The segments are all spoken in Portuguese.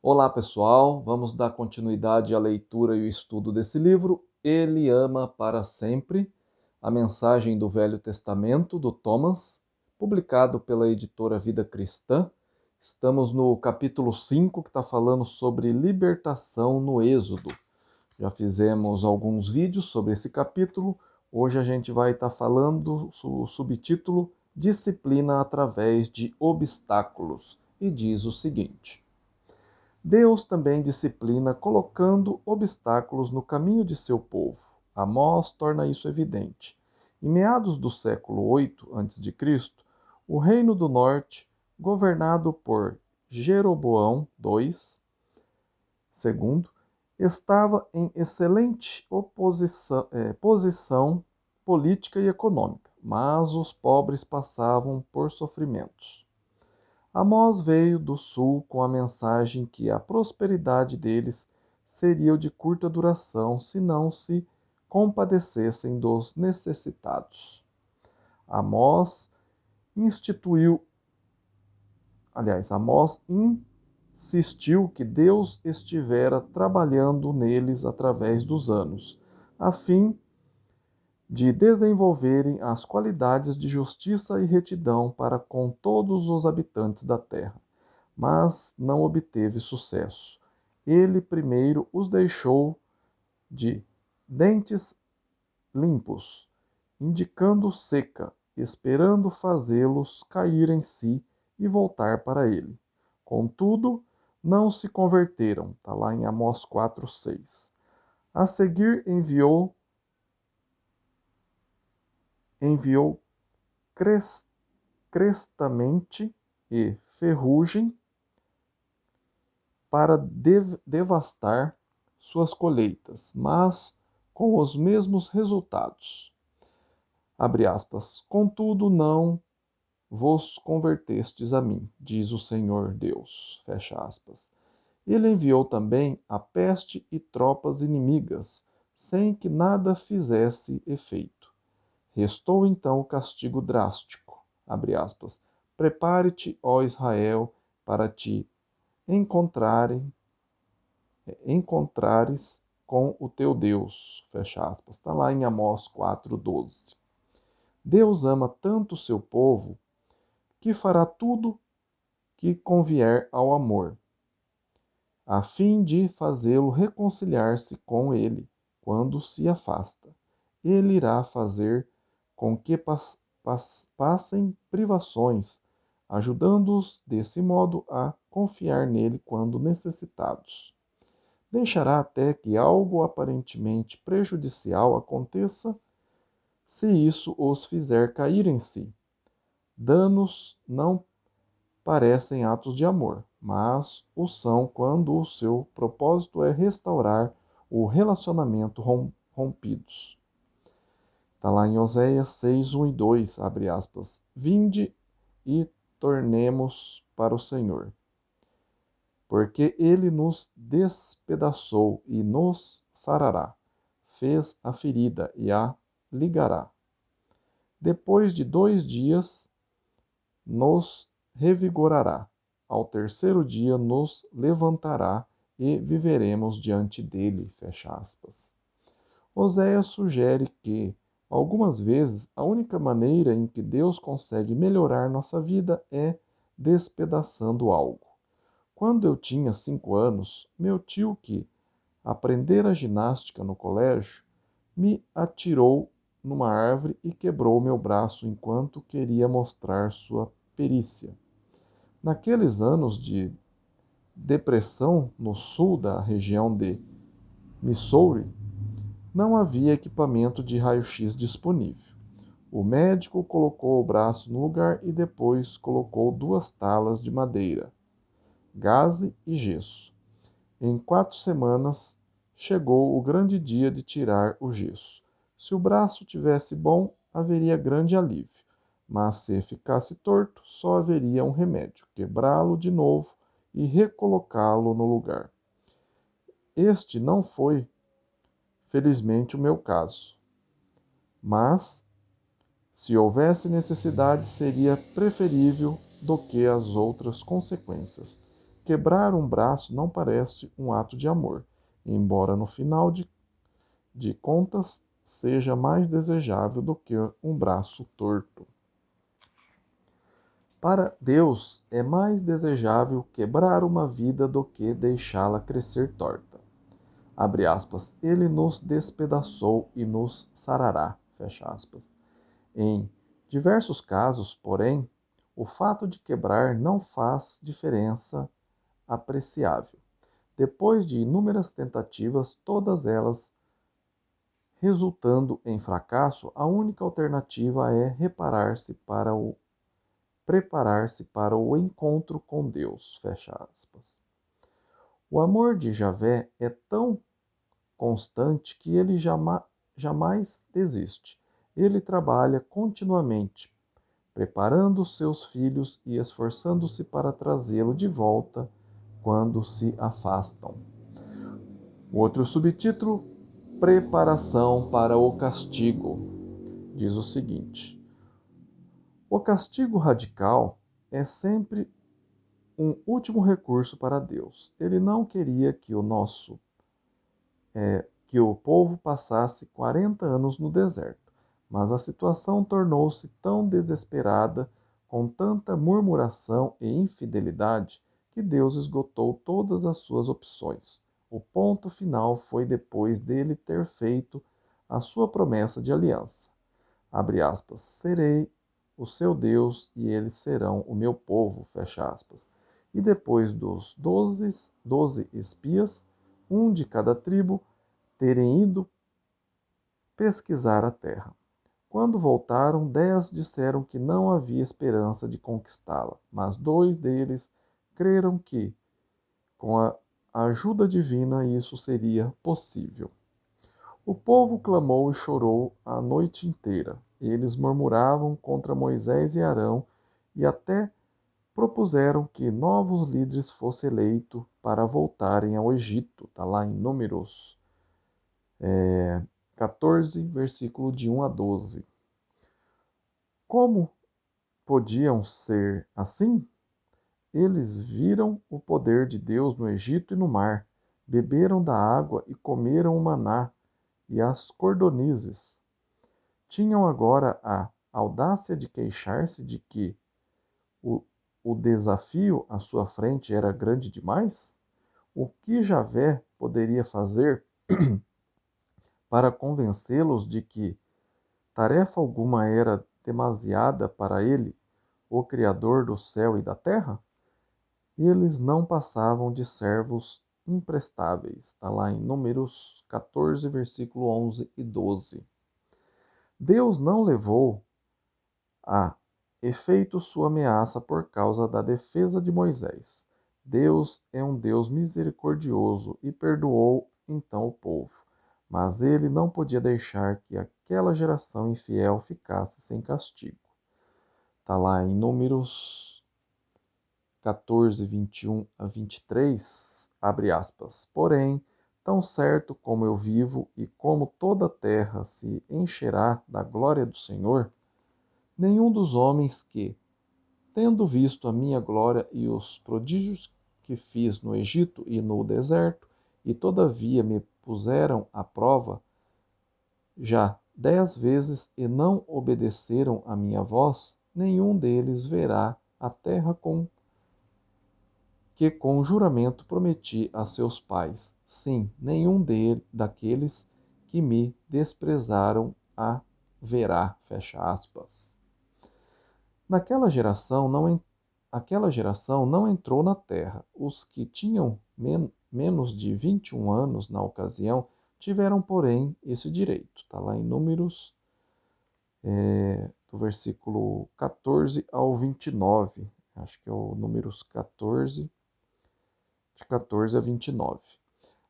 Olá, pessoal. Vamos dar continuidade à leitura e o estudo desse livro, Ele Ama para Sempre, a mensagem do Velho Testamento, do Thomas, publicado pela editora Vida Cristã. Estamos no capítulo 5, que está falando sobre libertação no Êxodo. Já fizemos alguns vídeos sobre esse capítulo. Hoje a gente vai estar falando o subtítulo Disciplina através de obstáculos. E diz o seguinte: Deus também disciplina colocando obstáculos no caminho de seu povo. Amós torna isso evidente. Em meados do século 8 a.C., o Reino do Norte, governado por Jeroboão II, estava em excelente posição política e econômica, mas os pobres passavam por sofrimentos. Amós veio do sul com a mensagem que a prosperidade deles seria de curta duração se não se compadecessem dos necessitados. Amós instituiu, Amós insistiu que Deus estivera trabalhando neles através dos anos, a fim de desenvolverem as qualidades de justiça e retidão para com todos os habitantes da terra, mas não obteve sucesso. Ele primeiro os deixou de dentes limpos, indicando seca, esperando fazê-los cair em si e voltar para ele. Contudo, não se converteram. Está lá em Amós 4:6. A seguir enviou crestamente e ferrugem para devastar suas colheitas, mas com os mesmos resultados. Abre aspas. Contudo, não vos convertestes a mim, diz o Senhor Deus. Fecha aspas. Ele enviou também a peste e tropas inimigas, sem que nada fizesse efeito. Restou então o castigo drástico. Abre aspas. Prepare-te, ó Israel, para te encontrares com o teu Deus. Fecha aspas. Está lá em Amós 4:12. Deus ama tanto o seu povo que fará tudo que convier ao amor, a fim de fazê-lo reconciliar-se com ele quando se afasta. Ele irá fazer com que passem privações, ajudando-os desse modo a confiar nele quando necessitados. Deixará até que algo aparentemente prejudicial aconteça, se isso os fizer cair em si. Danos não parecem atos de amor, mas o são quando o seu propósito é restaurar o relacionamento rompidos. Está lá em Oséias 6, 1 e 2, abre aspas. Vinde e tornemos para o Senhor, porque ele nos despedaçou e nos sarará, fez a ferida e a ligará. Depois de 2 dias nos revigorará, ao terceiro dia nos levantará e viveremos diante dele. Fecha aspas. Oséias sugere que, algumas vezes, a única maneira em que Deus consegue melhorar nossa vida é despedaçando algo. Quando eu tinha 5 anos, meu tio, que aprendera ginástica no colégio, me atirou numa árvore e quebrou meu braço enquanto queria mostrar sua perícia. Naqueles anos de depressão no sul da região de Missouri, não havia equipamento de raio-x disponível. O médico colocou o braço no lugar e depois colocou 2 talas de madeira, gaze e gesso. Em 4 semanas, chegou o grande dia de tirar o gesso. Se o braço tivesse bom, haveria grande alívio, mas se ficasse torto, só haveria um remédio: quebrá-lo de novo e recolocá-lo no lugar. Este não foi, felizmente, o meu caso, mas, se houvesse necessidade, seria preferível do que as outras consequências. Quebrar um braço não parece um ato de amor, embora no final de contas seja mais desejável do que um braço torto. Para Deus, é mais desejável quebrar uma vida do que deixá-la crescer torta. Abre aspas, ele nos despedaçou e nos sarará, fecha aspas. Em diversos casos, porém, o fato de quebrar não faz diferença apreciável. Depois de inúmeras tentativas, todas elas resultando em fracasso, a única alternativa é preparar-se para o encontro com Deus, fecha aspas. O amor de Javé é tão constante que ele jamais desiste. Ele trabalha continuamente, preparando seus filhos e esforçando-se para trazê-lo de volta quando se afastam. O outro subtítulo, Preparação para o castigo, diz o seguinte: o castigo radical é sempre um último recurso para Deus. Ele não queria que o povo passasse 40 anos no deserto, mas a situação tornou-se tão desesperada, com tanta murmuração e infidelidade, que Deus esgotou todas as suas opções. O ponto final foi depois dele ter feito a sua promessa de aliança. Abre aspas, serei o seu Deus e eles serão o meu povo, fecha aspas. E depois dos 12 espias, um de cada tribo, terem ido pesquisar a terra. Quando voltaram, 10 disseram que não havia esperança de conquistá-la, mas 2 deles creram que, com a ajuda divina, isso seria possível. O povo clamou e chorou a noite inteira. Eles murmuravam contra Moisés e Arão e até propuseram que novos líderes fossem eleitos para voltarem ao Egito. Está lá em Números 14, versículo de 1 a 12. Como podiam ser assim? Eles viram o poder de Deus no Egito e no mar, beberam da água e comeram o maná e as cordonizes. Tinham agora a audácia de queixar-se de que o, o desafio à sua frente era grande demais? O que Javé poderia fazer para convencê-los de que tarefa alguma era demasiada para ele, o Criador do céu e da terra? Eles não passavam de servos imprestáveis. Está lá em Números 14, versículo 11 e 12. Deus não levou a efeito sua ameaça por causa da defesa de Moisés. Deus é um Deus misericordioso e perdoou então o povo. Mas ele não podia deixar que aquela geração infiel ficasse sem castigo. Está lá em Números 14, 21 a 23, abre aspas. Porém, tão certo como eu vivo e como toda a terra se encherá da glória do Senhor, nenhum dos homens que, tendo visto a minha glória e os prodígios que fiz no Egito e no deserto, e todavia me puseram à prova, já 10 vezes e não obedeceram à minha voz, nenhum deles verá a terra que com juramento prometi a seus pais. Sim, nenhum daqueles que me desprezaram a verá. Fecha aspas. Aquela geração não entrou na terra. Os que tinham menos de 21 anos na ocasião tiveram, porém, esse direito. Está lá em Números, do versículo 14 ao 29. Acho que é o Números 14, de 14 a 29.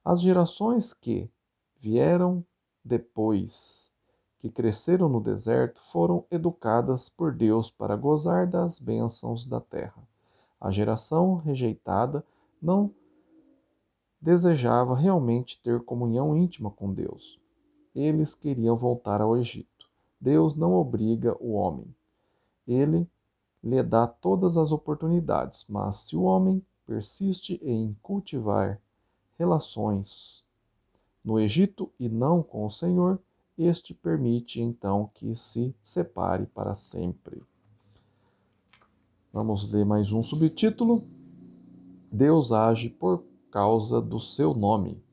As gerações que vieram depois, que cresceram no deserto, foram educadas por Deus para gozar das bênçãos da terra. A geração rejeitada não desejava realmente ter comunhão íntima com Deus. Eles queriam voltar ao Egito. Deus não obriga o homem. Ele lhe dá todas as oportunidades, mas se o homem persiste em cultivar relações no Egito e não com o Senhor, este permite então que se separe para sempre. Vamos ler mais um subtítulo. Deus age por causa do seu nome.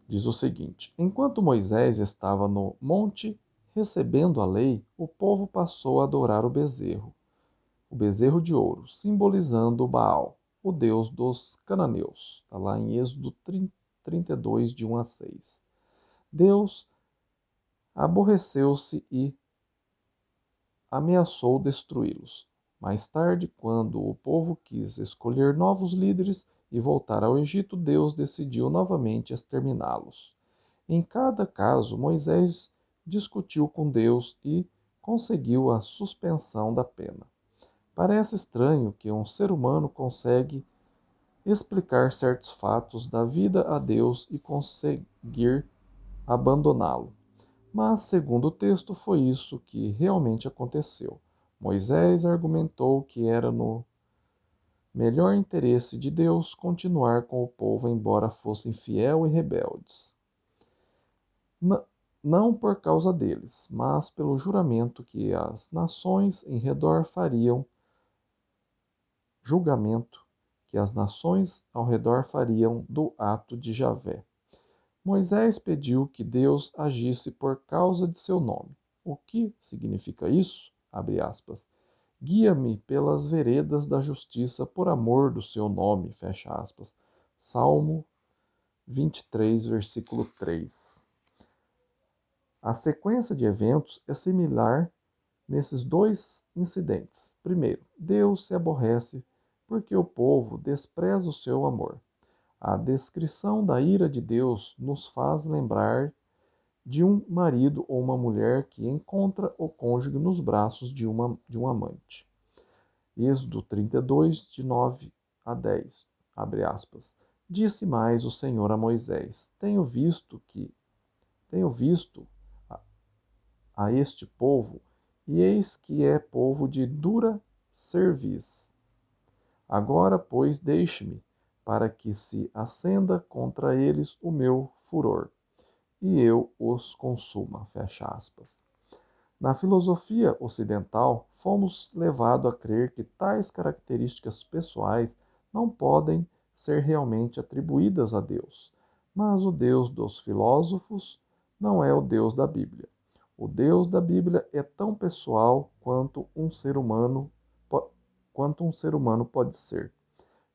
Diz o seguinte: enquanto Moisés estava no monte recebendo a lei, o povo passou a adorar o bezerro de ouro, simbolizando Baal, o deus dos cananeus. Está lá em Êxodo 32, de 1 a 6. Deus aborreceu-se e ameaçou destruí-los. Mais tarde, quando o povo quis escolher novos líderes e voltar ao Egito, Deus decidiu novamente exterminá-los. Em cada caso, Moisés discutiu com Deus e conseguiu a suspensão da pena. Parece estranho que um ser humano consegue explicar certos fatos da vida a Deus e conseguir abandoná-lo. Mas, segundo o texto, foi isso que realmente aconteceu. Moisés argumentou que era no melhor interesse de Deus continuar com o povo, embora fossem fiel e rebeldes. Não por causa deles, mas pelo juramento que as nações em redor fariam, julgamento que as nações ao redor fariam do ato de Javé. Moisés pediu que Deus agisse por causa de seu nome. O que significa isso? Abre aspas. Guia-me pelas veredas da justiça por amor do seu nome, fecha aspas. Salmo 23, versículo 3. A sequência de eventos é similar nesses dois incidentes. Primeiro, Deus se aborrece porque o povo despreza o seu amor. A descrição da ira de Deus nos faz lembrar de um marido ou uma mulher que encontra o cônjuge nos braços de um amante. Êxodo 32, de 9 a 10, abre aspas. Disse mais o Senhor a Moisés: Tenho visto a este povo, e eis que é povo de dura cerviz. Agora, pois, deixe-me, para que se acenda contra eles o meu furor, e eu os consuma. Fecha aspas. Na filosofia ocidental, fomos levados a crer que tais características pessoais não podem ser realmente atribuídas a Deus. Mas o Deus dos filósofos não é o Deus da Bíblia. O Deus da Bíblia é tão pessoal quanto um ser humano pode ser,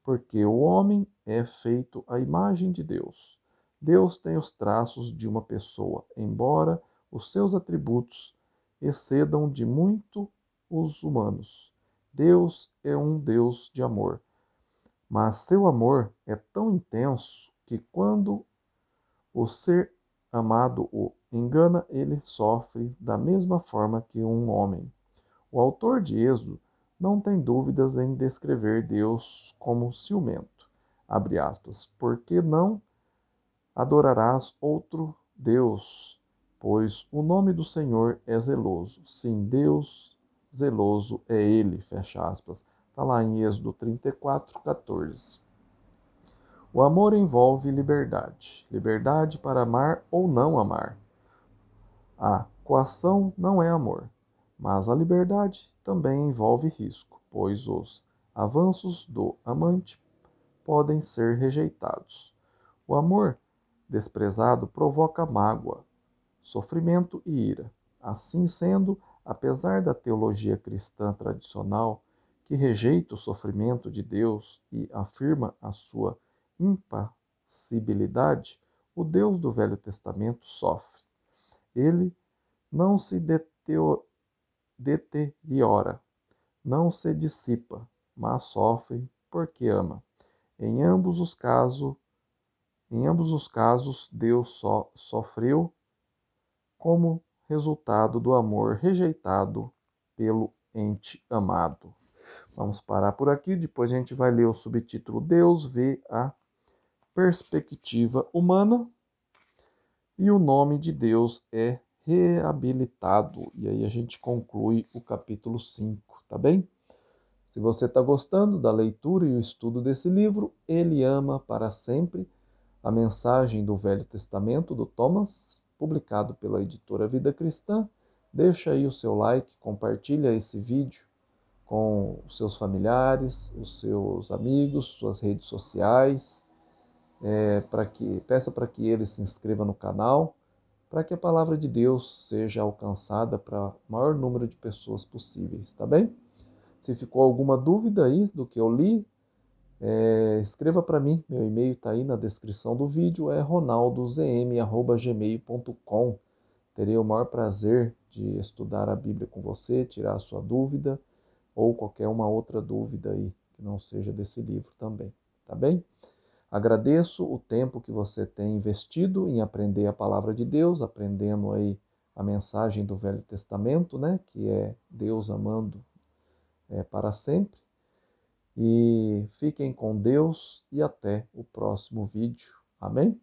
porque o homem é feito à imagem de Deus. Deus tem os traços de uma pessoa, embora os seus atributos excedam de muito os humanos. Deus é um Deus de amor, mas seu amor é tão intenso que quando o ser amado o engana, ele sofre da mesma forma que um homem. O autor de Êxodo não tem dúvidas em descrever Deus como ciumento. Abre aspas. Porque não adorarás outro Deus, pois o nome do Senhor é zeloso. Sim, Deus zeloso é Ele, fecha aspas. Está lá em Êxodo 34, 14. O amor envolve liberdade. Liberdade para amar ou não amar. A coação não é amor, mas a liberdade também envolve risco, pois os avanços do amante podem ser rejeitados. O amor desprezado provoca mágoa, sofrimento e ira. Assim sendo, apesar da teologia cristã tradicional, que rejeita o sofrimento de Deus e afirma a sua impassibilidade, o Deus do Velho Testamento sofre. Ele não se deteriora, não se dissipa, mas sofre porque ama. Em ambos os casos, Deus sofreu como resultado do amor rejeitado pelo ente amado. Vamos parar por aqui, depois a gente vai ler o subtítulo Deus vê a perspectiva humana e o nome de Deus é reabilitado. E aí a gente conclui o capítulo 5, tá bem? Se você está gostando da leitura e o estudo desse livro, Ele Ama para Sempre, a mensagem do Velho Testamento do Thomas, publicado pela editora Vida Cristã, deixa aí o seu like, compartilha esse vídeo com os seus familiares, os seus amigos, suas redes sociais, peça para que ele se inscreva no canal, para que a palavra de Deus seja alcançada para o maior número de pessoas possíveis, tá bem? Se ficou alguma dúvida aí do que eu li, escreva para mim. Meu e-mail está aí na descrição do vídeo, é ronaldozm@gmail.com. Terei o maior prazer de estudar a Bíblia com você, tirar a sua dúvida ou qualquer uma outra dúvida aí que não seja desse livro também, tá bem? Agradeço o tempo que você tem investido em aprender a palavra de Deus, aprendendo aí a mensagem do Velho Testamento, né, que é Deus amando para sempre. E fiquem com Deus e até o próximo vídeo. Amém?